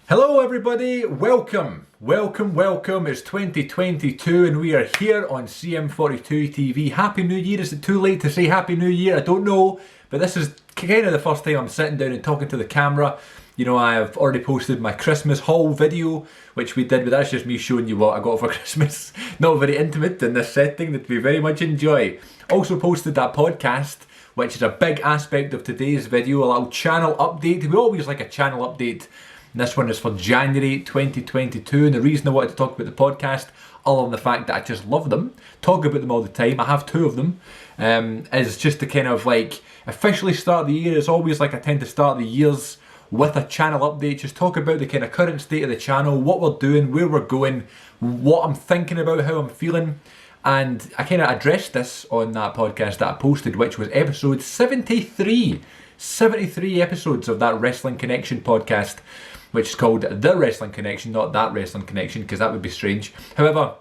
Hello everybody, welcome. It's 2022 and we are here on CM42 TV. Happy New Year. Is it too late to say Happy New Year? I don't know, but this is kind of the first time I'm sitting down and talking to the camera. You know, I have already posted my Christmas haul video, which we did, but that's just me showing you what I got for Christmas. Not very intimate in this setting that we very much enjoy. Also posted that podcast, which is a big aspect of today's video, a little channel update. We always like a channel update. This one is for January 2022, and the reason I wanted to talk about the podcast, other than the fact that I just love them, talk about them all the time, I have two of them, is just to kind of like officially start the year. It's always like I tend to start the years with a channel update, just talk about the kind of current state of the channel, what we're doing, where we're going, what I'm thinking about, how I'm feeling. And I kind of addressed this on that podcast that I posted, which was episode 73. 73 episodes of that Wrestling Connection podcast, which is called The Wrestling Connection, not That Wrestling Connection, because that would be strange. However,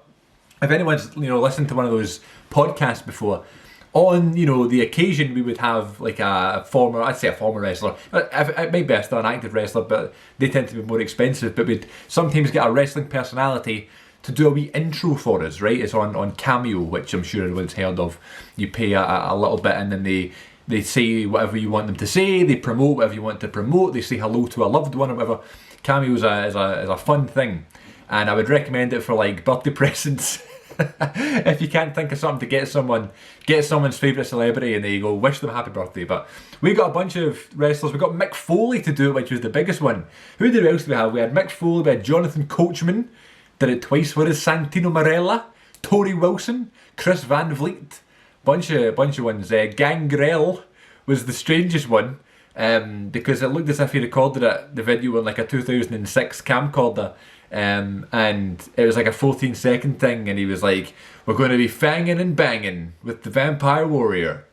if anyone's listened to one of those podcasts before, on the occasion we would have like a former wrestler. It might be still an active wrestler, but they tend to be more expensive. But we'd sometimes get a wrestling personality to do a wee intro for us, right? It's on Cameo, which I'm sure everyone's heard of. You pay a little bit and then they say whatever you want them to say, they promote whatever you want to promote, they say hello to a loved one or whatever. Cameo is a fun thing, and I would recommend it for like birthday presents. If you can't think of something to get someone's favourite celebrity and there you go, wish them happy birthday. But we got a bunch of wrestlers. We got Mick Foley to do it, which was the biggest one. Who else did we have? We had Mick Foley, we had Jonathan Coachman, did it twice for us, Santino Marella, Tori Wilson, Chris Van Vliet. Bunch of ones. Gangrel was the strangest one, because it looked as if he recorded the video on like a 2006 camcorder, and it was like a 14-second thing, and he was like, "We're going to be fanging and banging with the Vampire Warrior,"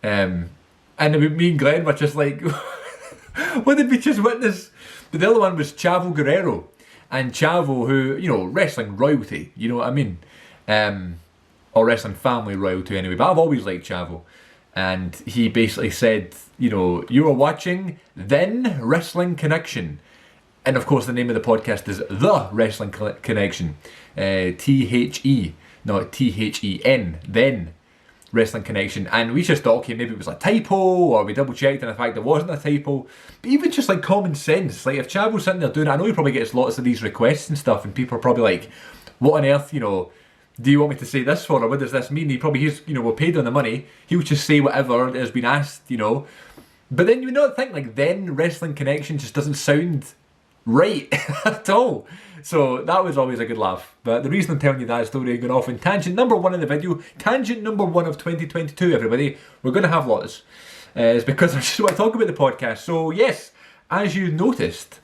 and me and Glenn were just like, "What did we just witness?" But the other one was Chavo Guerrero, and Chavo, who wrestling royalty, you know what I mean. Or wrestling family royalty anyway, but I've always liked Chavo. And he basically said, you were watching Then Wrestling Connection. And of course the name of the podcast is The Wrestling Connection. T-H-E, not T-H-E-N, Then Wrestling Connection. And we just thought, okay, maybe it was a typo, or we double checked and in fact it wasn't a typo. But even just like common sense, like if Chavo's sitting there doing it, I know he probably gets lots of these requests and stuff, and people are probably like, what on earth, do you want me to say this for, or what does this mean? He probably, we're paid on the money. He'll just say whatever has been asked, But then you think like Then Wrestling Connection just doesn't sound right at all. So that was always a good laugh. But the reason I'm telling you that story and going off in tangent number one in the video, tangent number one of 2022, everybody, we're going to have lots, is because I just want to talk about the podcast. So yes, as you noticed,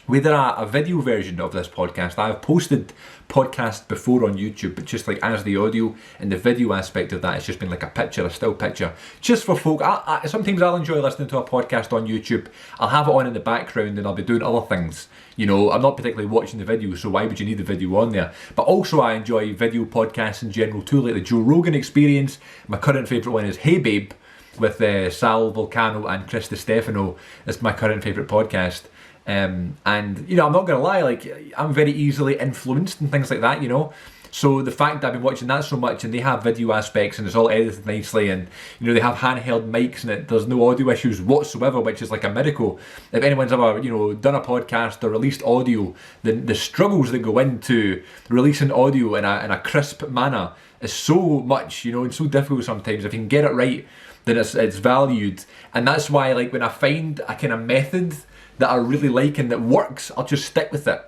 we did a video version of this podcast. I have posted podcasts before on YouTube, but just like as the audio and the video aspect of that, it's just been like a still picture, just for folk. Sometimes I'll enjoy listening to a podcast on YouTube. I'll have it on in the background and I'll be doing other things. I'm not particularly watching the video, so why would you need the video on there? But also I enjoy video podcasts in general too, like the Joe Rogan Experience. My current favourite one is Hey Babe, with Sal Vulcano and Chris DiStefano. It's my current favourite podcast. And I'm not going to lie, like I'm very easily influenced and things like that, So the fact that I've been watching that so much, and they have video aspects and it's all edited nicely, and they have handheld mics and there's no audio issues whatsoever, which is like a miracle. If anyone's ever done a podcast or released audio, the struggles that go into releasing audio in a crisp manner is so much, and so difficult sometimes. If you can get it right, then it's valued, and that's why like when I find a kind of method that I really like and that works, I'll just stick with it,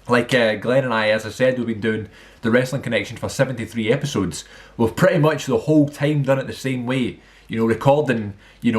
Like Glenn and I, as I said, we've been doing the Wrestling Connection for 73 episodes. We've pretty much the whole time done it the same way. Recording, a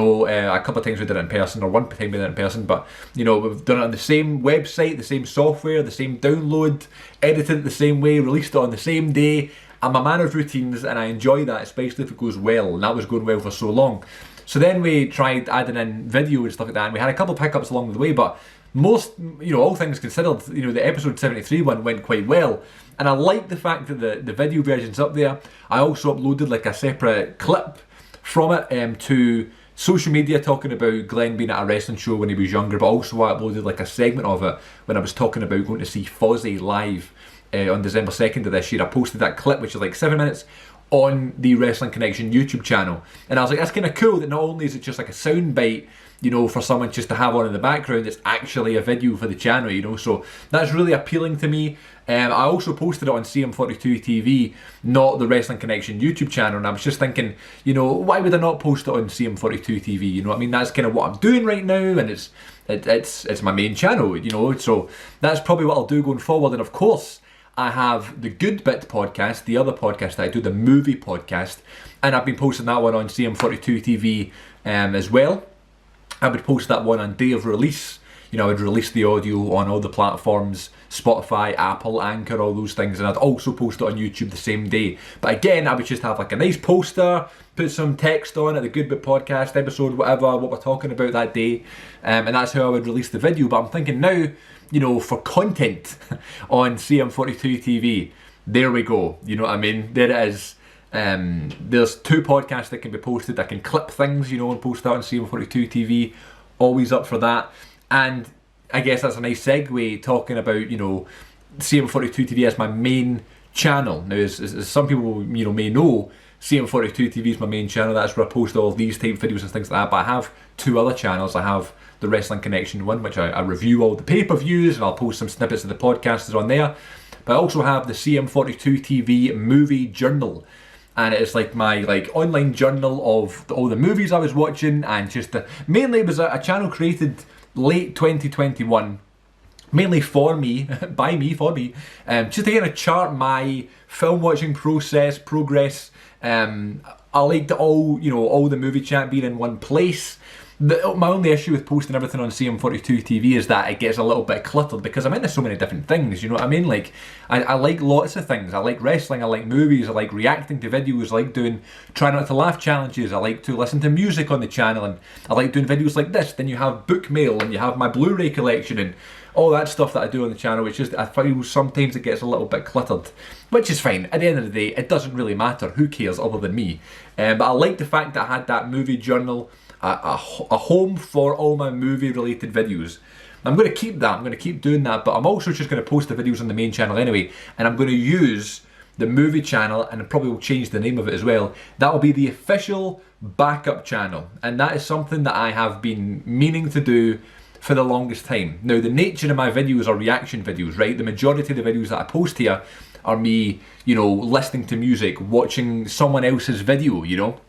couple of times we did it in person, or one time we did it in person, but, we've done it on the same website, the same software, the same download, edited it the same way, released it on the same day. I'm a man of routines and I enjoy that, especially if it goes well, and that was going well for so long. So then we tried adding in video and stuff like that, and we had a couple of pickups along the way, but most, all things considered, the episode 73 one went quite well. And I like the fact that the video version's up there. I also uploaded like a separate clip from it to social media talking about Glenn being at a wrestling show when he was younger, but also I uploaded like a segment of it when I was talking about going to see Fozzy live on December 2nd of this year. I posted that clip, which is like 7 minutes, on the Wrestling Connection YouTube channel. And I was like, that's kind of cool that not only is it just like a sound bite, you know, for someone just to have on in the background, it's actually a video for the channel, you know, so that's really appealing to me. I also posted it on CM42 TV, not the Wrestling Connection YouTube channel, and I was just thinking, you know, why would I not post it on CM42 TV? You know what I mean? That's kind of what I'm doing right now, and it's my main channel, you know, so that's probably what I'll do going forward. And of course, I have the Good Bit podcast, the other podcast that I do, the movie podcast, and I've been posting that one on CM42 TV as well. I would post that one on day of release. You know, I would release the audio on all the platforms, Spotify, Apple, Anchor, all those things, and I'd also post it on YouTube the same day. But again, I would just have like a nice poster, put some text on it, the Good Bit podcast episode, whatever, what we're talking about that day, and that's how I would release the video. But I'm thinking now, you know, for content on CM42 TV, there we go. You know what I mean? There it is. There's 2 podcasts that can be posted. I can clip things, you know, and post that on CM42 TV. Always up for that. And I guess that's a nice segue talking about, you know, CM42 TV as my main channel. Now, as some people, you know, may know, CM42 TV is my main channel. That's where I post all of these type videos and things like that. But I have 2 other channels. I have the Wrestling Connection one, which I review all the pay-per-views, and I'll post some snippets of the podcasters on there. But I also have the CM42 TV movie journal. And it's like my online journal of all the movies I was watching, and just mainly it was a channel created late 2021, mainly for me, by me, for me, just to kind of chart my film watching progress. I liked all the movie chat being in one place. My only issue with posting everything on CM42 TV is that it gets a little bit cluttered, because I'm into so many different things, you know what I mean? Like, I like lots of things. I like wrestling, I like movies, I like reacting to videos, I like doing try not to laugh challenges, I like to listen to music on the channel, and I like doing videos like this. Then you have book mail, and you have my Blu-ray collection, and all that stuff that I do on the channel. It's just, I feel sometimes it gets a little bit cluttered, which is fine. At the end of the day, it doesn't really matter. Who cares other than me? But I like the fact that I had that movie journal, a home for all my movie related videos. I'm going to keep that, I'm going to keep doing that, but I'm also just going to post the videos on the main channel anyway, and I'm going to use the movie channel, and I probably will change the name of it as well. That will be the official backup channel, and that is something that I have been meaning to do for the longest time. Now, the nature of my videos are reaction videos, right? The majority of the videos that I post here are me, you know, listening to music, watching someone else's video, you know?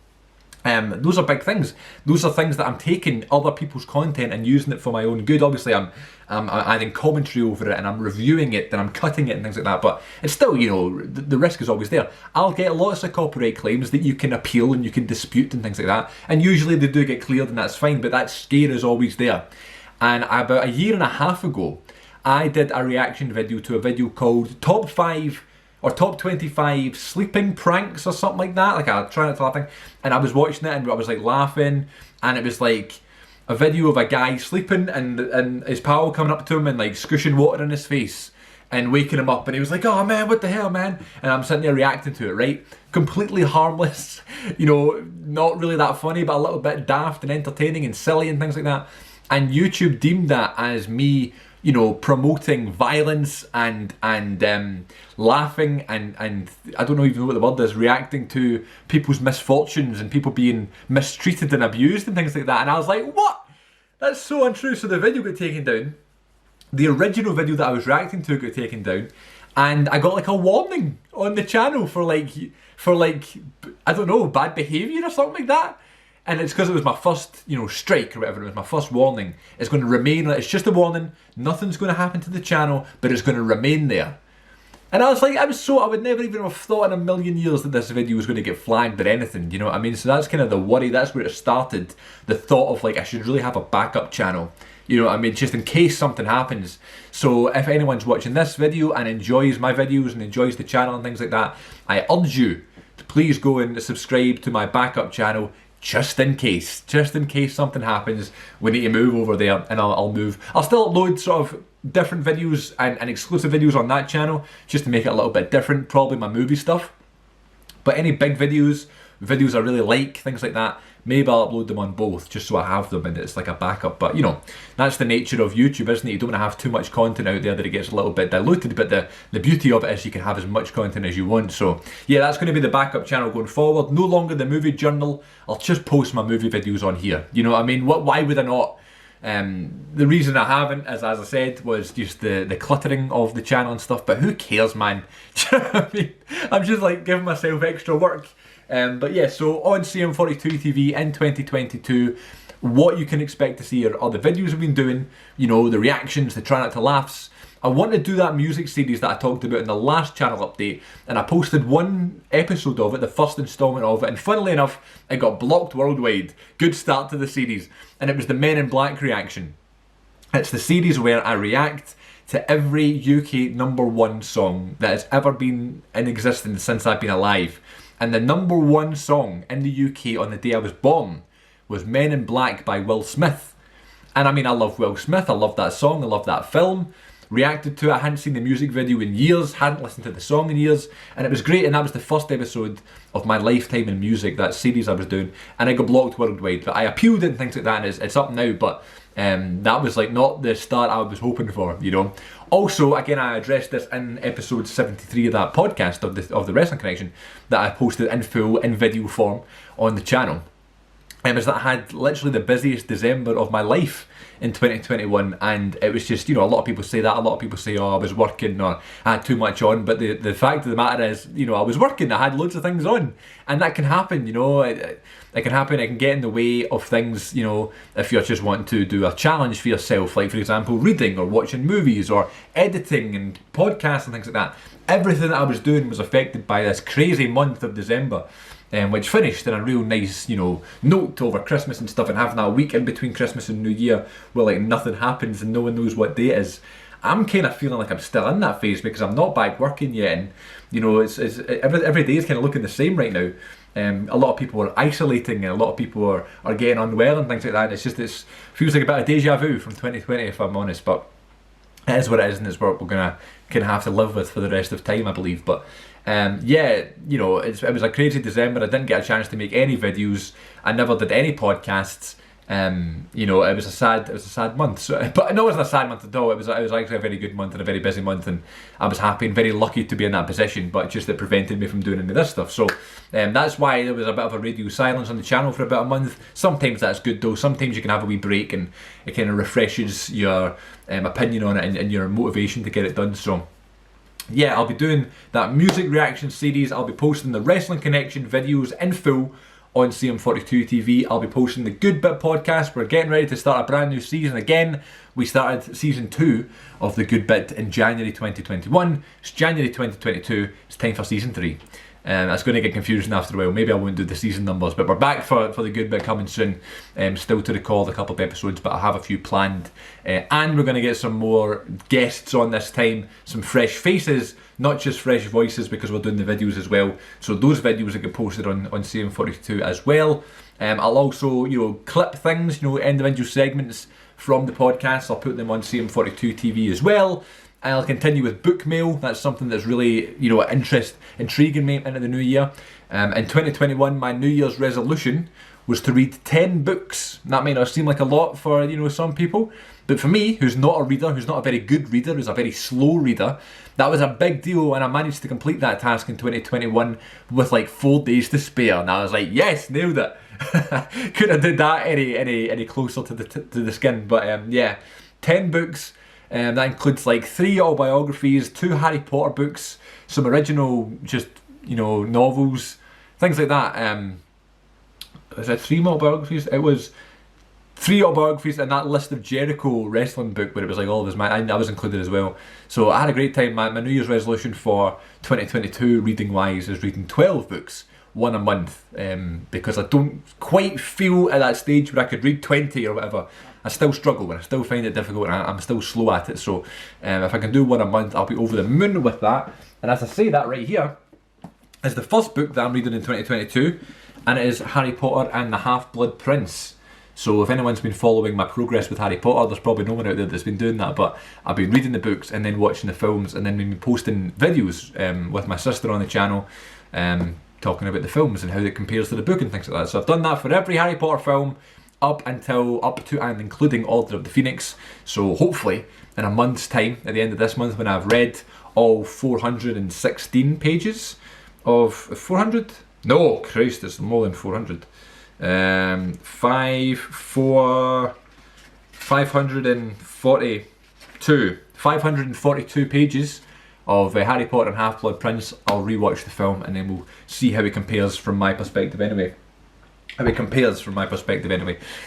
Those are big things. Those are things that I'm taking other people's content and using it for my own good. Obviously, I'm adding commentary over it, and I'm reviewing it, and I'm cutting it and things like that. But it's still, you know, the risk is always there. I'll get lots of copyright claims that you can appeal and you can dispute and things like that. And usually they do get cleared, and that's fine. But that scare is always there. And about a year and a half ago, I did a reaction video to a video called Top 5 or Top 25 Sleeping Pranks or something like that. Like, I try not to laugh, and I was watching it and I was like laughing, and it was like a video of a guy sleeping and his pal coming up to him and like squishing water in his face and waking him up, and he was like, "Oh man, what the hell, man?" And I'm sitting there reacting to it, right? Completely harmless, you know, not really that funny, but a little bit daft and entertaining and silly and things like that. And YouTube deemed that as me, you know, promoting violence and laughing and I don't know even know what the word is, reacting to people's misfortunes and people being mistreated and abused and things like that. And I was like, what? That's so untrue. So the video got taken down. The original video that I was reacting to got taken down, and I got like a warning on the channel for like I don't know, bad behaviour or something like that. And it's because it was my first, you know, strike or whatever. It was my first warning. It's going to remain, it's just a warning. Nothing's going to happen to the channel, but it's going to remain there. And I was like, I would never even have thought in a million years that this video was going to get flagged or anything, you know what I mean? So that's kind of the worry, that's where it started. The thought of like, I should really have a backup channel, you know what I mean? Just in case something happens. So if anyone's watching this video and enjoys my videos and enjoys the channel and things like that, I urge you to please go and subscribe to my backup channel, just in case something happens. We need to move over there, and I'll move. I'll still upload sort of different videos and exclusive videos on that channel, just to make it a little bit different, probably my movie stuff. But any big videos videos I really like, things like that, maybe I'll upload them on both just so I have them and it's like a backup. But you know, that's the nature of YouTube, isn't it? You don't want to have too much content out there that it gets a little bit diluted, but the beauty of it is you can have as much content as you want. So yeah, that's going to be the backup channel going forward. No longer the movie journal. I'll just post my movie videos on here. You know what I mean? Why would I not? The reason I haven't, as I said, was just the cluttering of the channel and stuff, but who cares, man? Do you know what I mean? I'm just like giving myself extra work. But yeah, so on CM42 TV in 2022, what you can expect to see are the videos I've been doing, you know, the reactions, the try not to laughs. I want to do that music series that I talked about in the last channel update, and I posted one episode of it, the first installment of it, and funnily enough, it got blocked worldwide. Good start to the series. And it was the Men in Black reaction. It's the series where I react to every UK #1 song that has ever been in existence since I've been alive. And the #1 song in the UK on the day I was born was Men in Black by Will Smith. And I mean, I love Will Smith, I love that song, I love that film. Reacted to it, I hadn't seen the music video in years, hadn't listened to the song in years, and it was great, and that was the first episode of my lifetime in music, that series I was doing, and it got blocked worldwide. But I appealed and things like that, and it's up now, but that was like not the start I was hoping for, you know. Also, again, I addressed this in episode 73 of that podcast of the Wrestling Connection that I posted in full, in video form, on the channel. Is that I had literally the busiest December of my life in 2021, and it was just, you know, a lot of people say that, a lot of people say, oh, I was working or I had too much on, but the fact of the matter is, you know, I was working, I had loads of things on, and that can happen, you know, it can happen, it can get in the way of things, you know, if you're just wanting to do a challenge for yourself, like for example, reading or watching movies or editing and podcasts and things like that. Everything that I was doing was affected by this crazy month of December. Which finished in a real nice, you know, note over Christmas and stuff, and having that week in between Christmas and New Year where like nothing happens and no one knows what day it is. I'm kind of feeling like I'm still in that phase because I'm not back working yet, and you know, it's every day is kind of looking the same right now. A lot of people are isolating, and a lot of people are getting unwell and things like that. It feels like a bit of deja vu from 2020, if I'm honest, but it is what it is, and it's what we're gonna kind of have to live with for the rest of time, I believe. But yeah, you know, it was a crazy December. I didn't get a chance to make any videos. I never did any podcasts. You know, it was a sad month. So, but no, it wasn't a sad month at all. It was actually a very good month and a very busy month, and I was happy and very lucky to be in that position. But just it prevented me from doing any of this stuff. So that's why there was a bit of a radio silence on the channel for about a month. Sometimes that's good though. Sometimes you can have a wee break, and it kind of refreshes your opinion on it and your motivation to get it done. So yeah, I'll be doing that music reaction series. I'll be posting the Wrestling Connection videos in full on CM42 TV. I'll be posting the Good Bit podcast. We're getting ready to start a brand new season again. We started season 2 of the Good Bit in January 2021. It's January 2022. It's time for season 3. That's going to get confusing after a while. Maybe I won't do the season numbers, but we're back for the Good Bit coming soon. Still to record a couple of episodes, but I have a few planned. And we're going to get some more guests on this time, some fresh faces, not just fresh voices, because we're doing the videos as well. So those videos will get posted on CM42 as well. I'll also, you know, clip things, you know, individual segments from the podcast. I'll put them on CM42 TV as well. I'll continue with book mail. That's something that's really, you know, intriguing me into the new year. In 2021, my New Year's resolution was to read 10 books. That might not seem like a lot for, you know, some people, but for me, who's not a reader, who's not a very good reader, who's a very slow reader, that was a big deal, and I managed to complete that task in 2021 with like 4 days to spare, and I was like, yes, nailed it. Couldn't have did that any closer to the skin, but yeah, 10 books. That includes like 3 autobiographies, 2 Harry Potter books, some original, just, you know, novels, things like that. Was it 3 autobiographies? It was 3 autobiographies and that List of Jericho wrestling book where it was like all of his, I was included as well. So I had a great time. My New Year's resolution for 2022 reading wise is reading 12 books, 1 a month, because I don't quite feel at that stage where I could read 20 or whatever. I still struggle and I still find it difficult, and I'm still slow at it. So if I can do 1 a month, I'll be over the moon with that. And as I say, that right here is the first book that I'm reading in 2022, and it is Harry Potter and the Half-Blood Prince. So if anyone's been following my progress with Harry Potter, there's probably no one out there that's been doing that, but I've been reading the books and then watching the films and then been posting videos with my sister on the channel. talking about the films and how it compares to the book and things like that. So I've done that for every Harry Potter film up to and including Order of the Phoenix. So hopefully in a month's time, at the end of this month, when I've read all 416 pages of 400? No, Christ, it's more than 400. 542 pages of Harry Potter and Half-Blood Prince. I'll rewatch the film and then we'll see how it compares from my perspective anyway.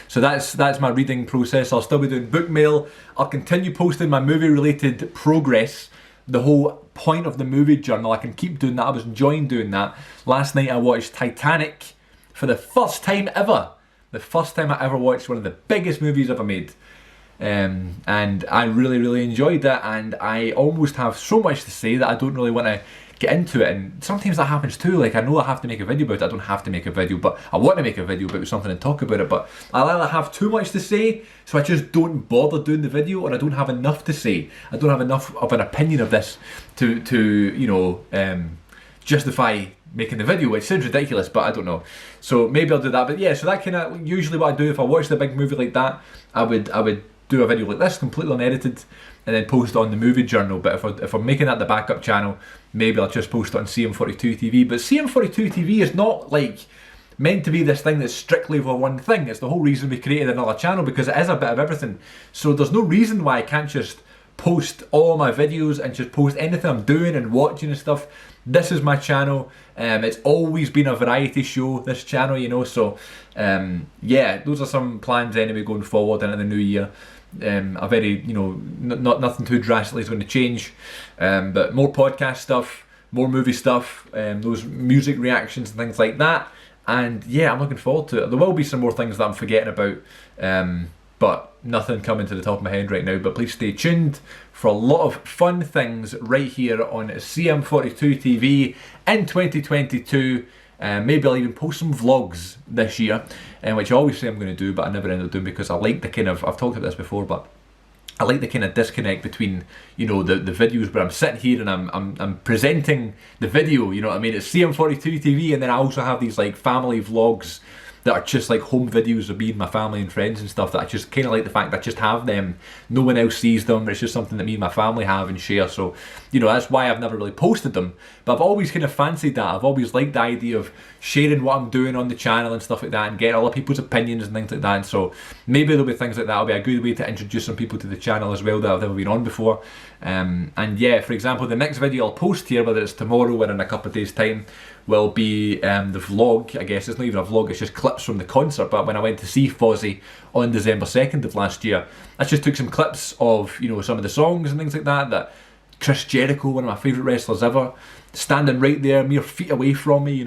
So that's my reading process. I'll still be doing book mail. I'll continue posting my movie related progress. The whole point of the movie journal, I can keep doing that. I was enjoying doing that. Last night I watched Titanic for the first time ever. The first time I ever watched one of the biggest movies ever made. And I really enjoyed it, and I almost have so much to say that I don't really want to get into it. And sometimes that happens too. Like, I know I have to make a video about it. I don't have to make a video, but I want to make a video about something and talk about it. But I'll either have too much to say, so I just don't bother doing the video, or I don't have enough to say. I don't have enough of an opinion of this to justify making the video, which sounds ridiculous, but I don't know. So maybe I'll do that. But yeah, so that kind of usually what I do if I watch the big movie like that. I would do a video like this, completely unedited, and then post it on the movie journal. But if I'm making that the backup channel, maybe I'll just post it on CM42 TV. But CM42 TV is not like meant to be this thing that's strictly for one thing. It's the whole reason we created another channel, because it is a bit of everything. So there's no reason why I can't just post all my videos and just post anything I'm doing and watching and stuff. This is my channel. It's always been a variety show, this channel, you know. So yeah, those are some plans anyway going forward into the new year. A very, nothing too drastically is going to change, but more podcast stuff, more movie stuff, those music reactions and things like that. And yeah, I'm looking forward to it. There will be some more things that I'm forgetting about, but nothing coming to the top of my head right now. But please stay tuned for a lot of fun things right here on CM42 TV in 2022. Maybe I'll even post some vlogs this year, which I always say I'm going to do, but I never end up doing, because I like the kind of, I've talked about this before, but I like the kind of disconnect between, the videos where I'm sitting here and I'm presenting the video, you know what I mean? It's CM42 TV, and then I also have these like family vlogs that are just like home videos of me and my family and friends and stuff, that I just kind of like the fact that I just have them. No one else sees them. It's just something that me and my family have and share. So, that's why I've never really posted them. But I've always kind of fancied that. I've always liked the idea of sharing what I'm doing on the channel and stuff like that, and getting other people's opinions and things like that. And so maybe there'll be things like that. It'll be a good way to introduce some people to the channel as well that I've never been on before. And yeah, for example, the next video I'll post here, whether it's tomorrow or in a couple of days' time, will be the vlog. I guess it's not even a vlog, it's just clips from the concert. But when I went to see Fozzy on December 2nd of last year, I just took some clips of some of the songs and things like that. That Chris Jericho, one of my favourite wrestlers ever, standing right there, mere feet away from me,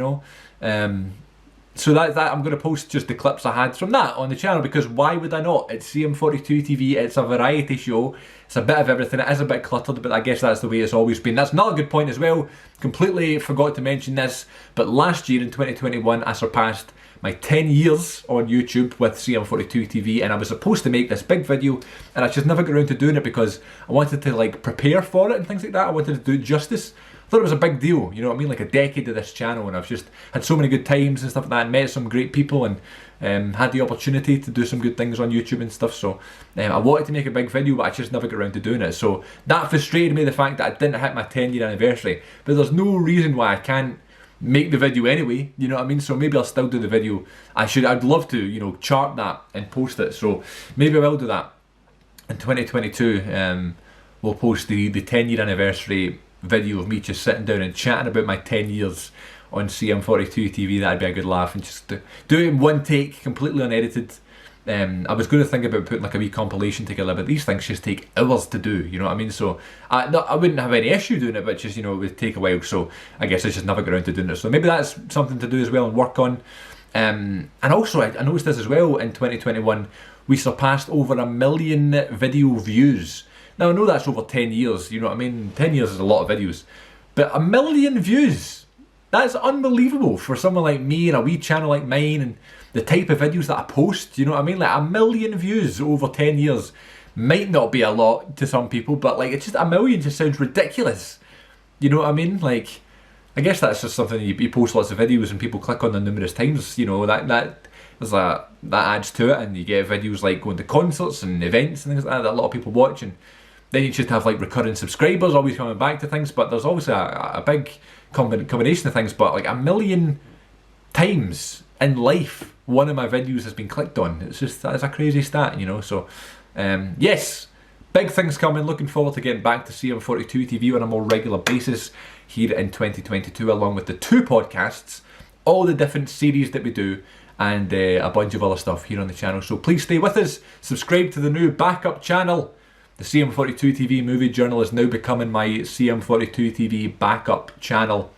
So that I'm going to post just the clips I had from that on the channel, because why would I not? It's CM42 TV, it's a variety show, it's a bit of everything. It is a bit cluttered, but I guess that's the way it's always been. That's another good point as well. Completely forgot to mention this, but last year in 2021 I surpassed my 10 years on YouTube with CM42 TV, and I was supposed to make this big video, and I just never got around to doing it because I wanted to like prepare for it and things like that. I wanted to do it justice. I thought it was a big deal, you know what I mean? Like a decade of this channel, and I've just had so many good times and stuff like that, and met some great people, and had the opportunity to do some good things on YouTube and stuff. So I wanted to make a big video, but I just never got around to doing it. So that frustrated me, the fact that I didn't hit my 10-year anniversary. But there's no reason why I can't make the video anyway, you know what I mean? So maybe I'll still do the video. I'd love to, chart that and post it. So maybe I will do that in 2022. We'll post the 10-year anniversary video of me just sitting down and chatting about my 10 years on CM42 TV. That'd be a good laugh, and just do it in one take, completely unedited. I was going to think about putting like a wee compilation together, but these things just take hours to do, you know what I mean? So I wouldn't have any issue doing it, but just, it would take a while. So I guess I just never got around to doing it. So maybe that's something to do as well and work on. And also I noticed this as well, in 2021 we surpassed over 1 million video views. Now I know that's over 10 years, you know what I mean? 10 years is a lot of videos, but 1 million views, that's unbelievable for someone like me and a wee channel like mine and the type of videos that I post, you know what I mean? Like 1 million views over 10 years might not be a lot to some people, but like, it's just 1 million just sounds ridiculous. You know what I mean? Like, I guess that's just something you post lots of videos and people click on them numerous times. You know, that adds to it, and you get videos like going to concerts and events and things like that a lot of people watch, and then you just have like recurring subscribers always coming back to things. But there's obviously a big combination of things. But like 1 million times in life, one of my videos has been clicked on. It's a crazy stat, you know. So yes, big things coming. Looking forward to getting back to CM42 TV on a more regular basis here in 2022, along with the 2 podcasts, all the different series that we do, and a bunch of other stuff here on the channel. So please stay with us. Subscribe to the new backup channel. The CM42 TV Movie Journal is now becoming my CM42 TV backup channel.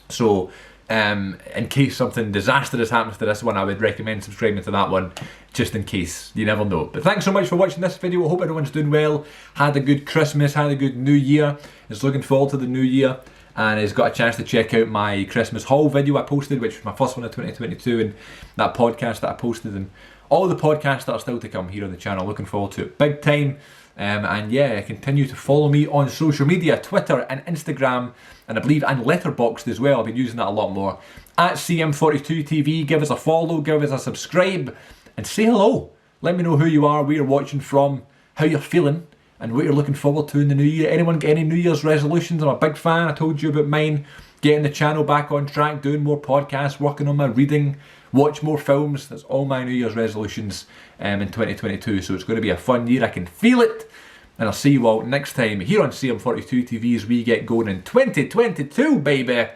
So in case something disastrous happens to this one, I would recommend subscribing to that one, just in case. You never know. But thanks so much for watching this video. I hope everyone's doing well, had a good Christmas, had a good New Year, is looking forward to the New Year, and has got a chance to check out my Christmas haul video I posted, which was my first one of 2022, and that podcast that I posted, and all the podcasts that are still to come here on the channel. Looking forward to it big time. And yeah, continue to follow me on social media, Twitter and Instagram, and I believe and Letterboxd as well. I've been using that a lot more. At CM42 TV, give us a follow, give us a subscribe, and say hello. Let me know who you are, where you're watching from, how you're feeling, and what you're looking forward to in the new year. Anyone get any New Year's resolutions? I'm a big fan. I told you about mine. Getting the channel back on track, doing more podcasts, working on my reading, watch more films. That's all my New Year's resolutions in 2022. So it's going to be a fun year. I can feel it. And I'll see you all next time here on CM42 TV as we get going in 2022, baby.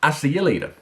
I'll see you later.